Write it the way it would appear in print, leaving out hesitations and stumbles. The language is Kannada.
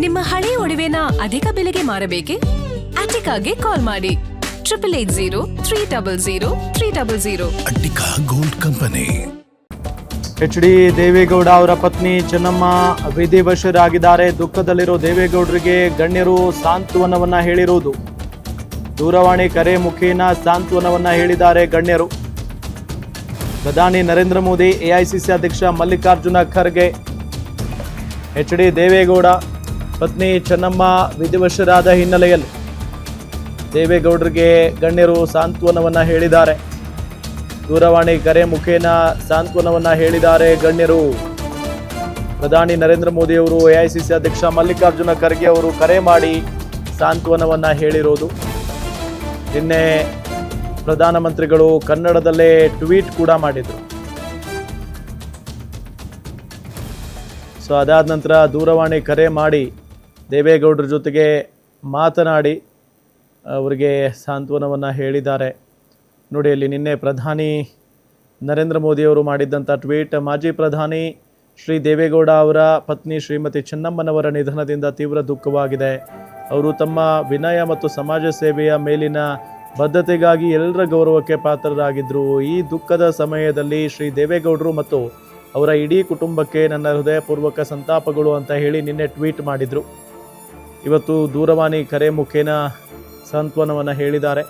ನಿಮ್ಮ ಹಳೆ ಒಡವೆನ ಅಧಿಕ ಬೆಲೆಗೆ ಮಾರಬೇಕೆ? ಅಟಿಕಾಗೆ ಕಾಲ್ ಮಾಡಿ 8880 Attica gold company. HD Deve Gowda ಅವರ ಪತ್ನಿ ಚೆನ್ನಮ್ಮ ವಿಧಿವಶರಾಗಿದ್ದಾರೆ. ದುಃಖದಲ್ಲಿರೋ ದೇವೇಗೌಡರಿಗೆ ಗಣ್ಯರು ಸಾಂತ್ವನವನ್ನ ಹೇಳಿರುವುದು. ದೂರವಾಣಿ ಕರೆ ಮುಖೇನ ಸಾಂತ್ವನವನ್ನ ಹೇಳಿದ್ದಾರೆ ಗಣ್ಯರು. ಪ್ರಧಾನಿ ನರೇಂದ್ರ ಮೋದಿ, AICC ಅಧ್ಯಕ್ಷ ಮಲ್ಲಿಕಾರ್ಜುನ ಖರ್ಗೆ, HD ದೇವೇಗೌಡ ಪತ್ನಿ ಚೆನ್ನಮ್ಮ ವಿಧಿವಶರಾದ ಹಿನ್ನೆಲೆಯಲ್ಲಿ ದೇವೇಗೌಡರಿಗೆ ಗಣ್ಯರು ಸಾಂತ್ವನವನ್ನ ಹೇಳಿದ್ದಾರೆ. ದೂರವಾಣಿ ಕರೆ ಮುಖೇನ ಸಾಂತ್ವನವನ್ನ ಹೇಳಿದ್ದಾರೆ ಗಣ್ಯರು. ಪ್ರಧಾನಿ ನರೇಂದ್ರ ಮೋದಿ ಅವರು, AICC ಅಧ್ಯಕ್ಷ ಮಲ್ಲಿಕಾರ್ಜುನ ಖರ್ಗೆ ಅವರು ಕರೆ ಮಾಡಿ ಸಾಂತ್ವನವನ್ನ ಹೇಳಿರೋದು. ನಿನ್ನೆ ಪ್ರಧಾನಮಂತ್ರಿಗಳು ಕನ್ನಡದಲ್ಲೇ ಟ್ವೀಟ್ ಕೂಡ ಮಾಡಿದರು. ಸೊ ಅದಾದ ನಂತರ ದೂರವಾಣಿ ಕರೆ ಮಾಡಿ ದೇವೇಗೌಡರ ಜೊತೆಗೆ ಮಾತನಾಡಿ ಅವರಿಗೆ ಸಾಂತ್ವನವನ್ನು ಹೇಳಿದ್ದಾರೆ. ನೋಡಿ, ಅಲ್ಲಿ ನಿನ್ನೆ ಪ್ರಧಾನಿ ನರೇಂದ್ರ ಮೋದಿಯವರು ಮಾಡಿದ್ದಂಥ ಟ್ವೀಟ್: ಮಾಜಿ ಪ್ರಧಾನಿ ಶ್ರೀ ದೇವೇಗೌಡ ಅವರ ಪತ್ನಿ ಶ್ರೀಮತಿ ಚೆನ್ನಮ್ಮನವರ ನಿಧನದಿಂದ ತೀವ್ರ ದುಃಖವಾಗಿದೆ. ಅವರು ತಮ್ಮ ವಿನಯ ಮತ್ತು ಸಮಾಜ ಸೇವೆಯ ಮೇಲಿನ ಬದ್ಧತೆಗಾಗಿ ಎಲ್ಲರ ಗೌರವಕ್ಕೆ ಪಾತ್ರರಾಗಿದ್ದರು. ಈ ದುಃಖದ ಸಮಯದಲ್ಲಿ ಶ್ರೀ ದೇವೇಗೌಡರು ಮತ್ತು ಅವರ ಇಡೀ ಕುಟುಂಬಕ್ಕೆ ನನ್ನ ಹೃದಯಪೂರ್ವಕ ಸಂತಾಪಗಳು ಅಂತ ಹೇಳಿ ನಿನ್ನೆ ಟ್ವೀಟ್ ಮಾಡಿದರು. ಇವತ್ತು ದೂರವಾಣಿ ಕರೆ ಮುಖೇನ ಸಾಂತ್ವನವನ್ನು ಹೇಳಿದ್ದಾರೆ.